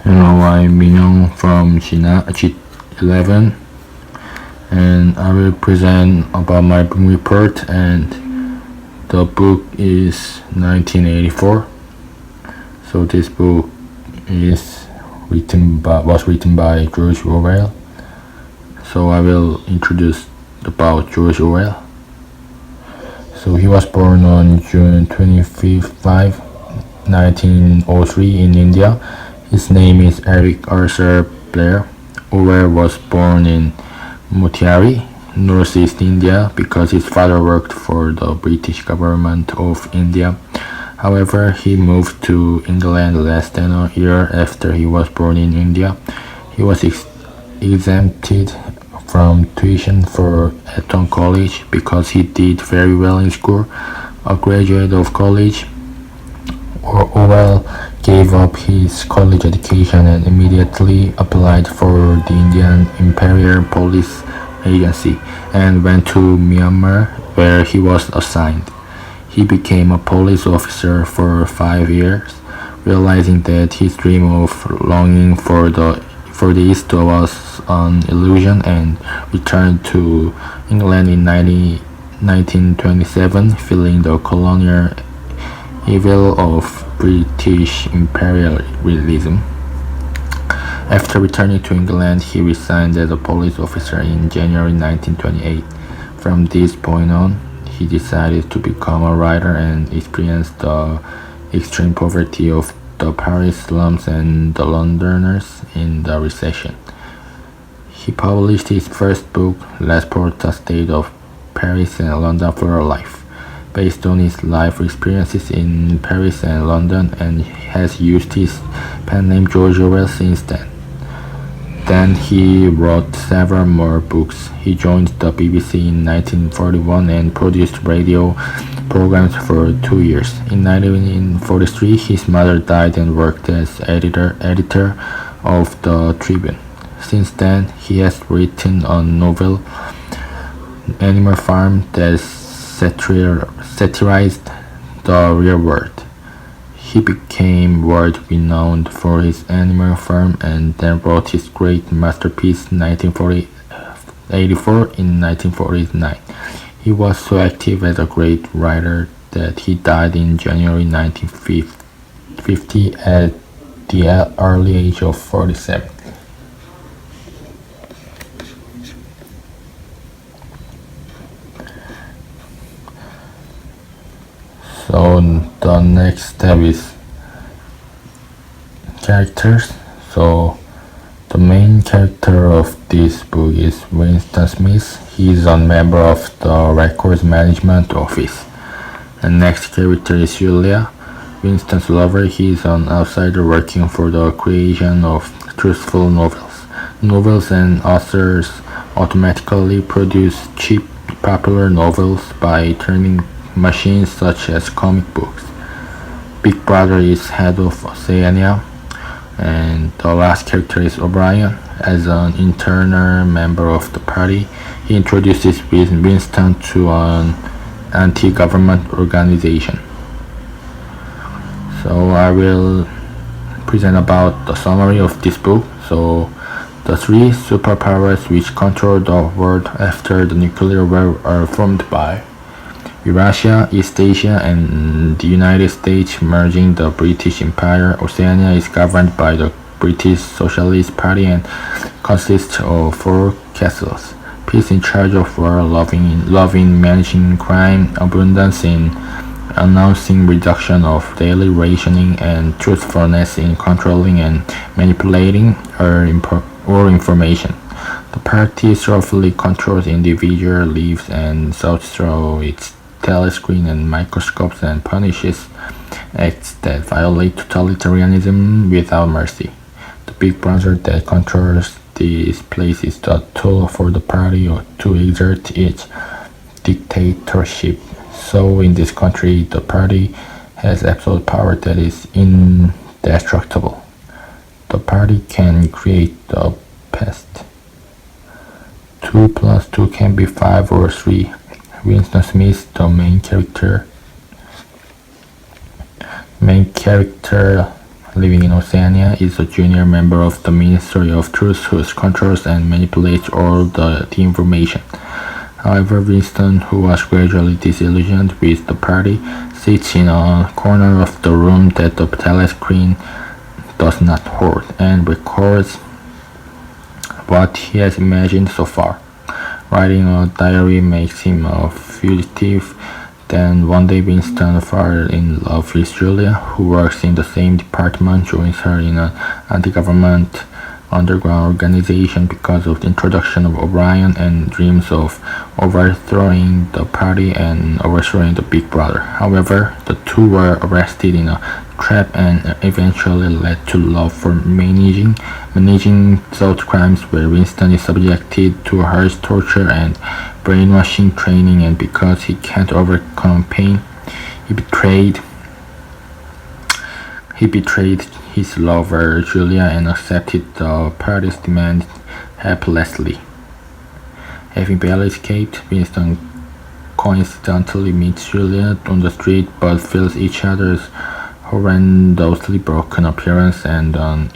Hello, I'm Minhyeong from G11, and I will present about my book report, and the book is 1984. So this book was written by George Orwell. So I will introduce about George Orwell. So he was born on June 25, 1903 in India. His name is Eric Arthur Blair. Orwell was born in Motihari, northeast India, because his father worked for the British government of India. However, he moved to England less than a year after he was born in India. He was exempted from tuition for Eton College because he did very well in school. A graduate of college, Orwell gave up his college education and immediately applied for the Indian Imperial Police Agency and went to Myanmar, where he was assigned. He became a police officer for 5 years, realizing that his dream of longing for the East was an illusion, and returned to England in 1927, feeling the colonial evil of British imperialism. After returning to England, he resigned as a police officer in January 1928. From this point on, he decided to become a writer and experience the extreme poverty of the Paris slums and the Londoners in the recession. He published his first book, Let's Port the State of Paris and London for Life, based on his life experiences in Paris and London, and has used his pen name George Orwell since then. Then he wrote several more books. He joined the BBC in 1941 and produced radio programs for 2 years. In 1943, his mother died and worked as editor of the Tribune. Since then, he has written a novel, Animal Farm, that satirized the real world. He became world-renowned for his Animal Farm and then wrote his great masterpiece 1984 in 1949. He was so active as a great writer that he died in January 1950 at the early age of 47. So the next step is characters. So the main character of this book is Winston Smith. He is a member of the Records Management Office. The next character is Julia, Winston's lover. He is an outsider working for the creation of truthful novels. Novels and authors automatically produce cheap, popular novels by turning machines such as comic books. Big Brother is head of Oceania, and the last character is O'Brien. As an internal member of the party, he introduces Winston to an anti-government organization. So I will present about the summary of this book. So the three superpowers which control the world after the nuclear war are formed by Eurasia, East Asia, and the United States merging the British Empire. Oceania is governed by the British Socialist Party and consists of 4 castles. Peace in charge of war, loving managing crime, abundance in announcing reduction of daily rationing, and truthfulness in controlling and manipulating or information. The party roughly controls individual lives and sorts through its telescreen and microscopes and punishes acts that violate totalitarianism without mercy. The Big Brother that controls this place is the tool for the party to exert its dictatorship. So in this country, the party has absolute power that is indestructible. The party can create the pest. 2 plus 2 can be 5 or 3. Winston Smith, the main character, living in Oceania, is a junior member of the Ministry of Truth who controls and manipulates all the information. However, Winston, who was gradually disillusioned with the party, sits in a corner of the room that the telescreen does not hold and records what he has imagined so far. Writing a diary makes him a fugitive. Then one day Winston falls in love with Julia, who works in the same department, joins her in an anti-government underground organization because of the introduction of Orion, and dreams of overthrowing the party and overthrowing the Big Brother. However, the two were arrested in a trap and eventually led to love for managing thought crimes, where Winston is subjected to harsh torture and brainwashing training, and because he can't overcome pain, he betrayed his lover Julia and accepted the party's demand helplessly. Having barely escaped, Winston coincidentally meets Julia on the street but feels each other's horrendously broken appearance and an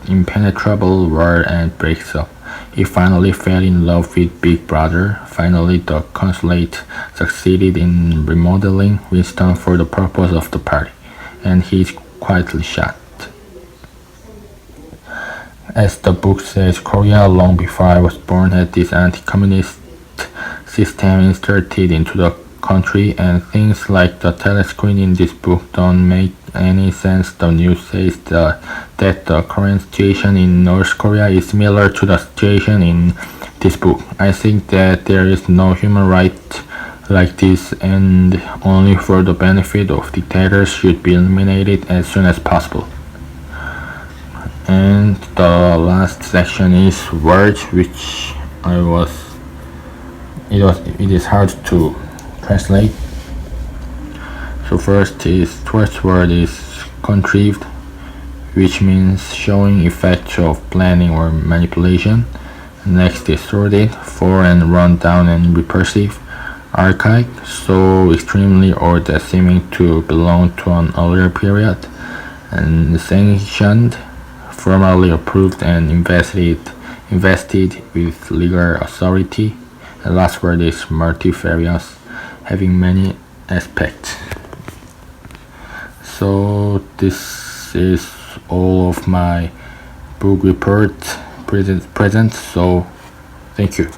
impenetrable wall and breaks up. He finally fell in love with Big Brother. Finally, the consulate succeeded in remodeling Winston for the purpose of the party, and he is quietly shot. As the book says, Korea, long before I was born, had this anti-communist system inserted into the country, and things like the telescreen in this book don't make any sense. The news says that the current situation in North Korea is similar to the situation in this book. I think that there is no human right like this, and only for the benefit of dictators should be eliminated as soon as possible. And the last section is words, which it is hard to translate. So first word is contrived, which means showing effects of planning or manipulation. Next is sordid, foreign, run down and repulsive. Archaic, so extremely old as seeming to belong to an earlier period. And sanctioned, formally approved and invested with legal authority. The last word is multifarious, having many aspects. So this is all of my book report present. So thank you.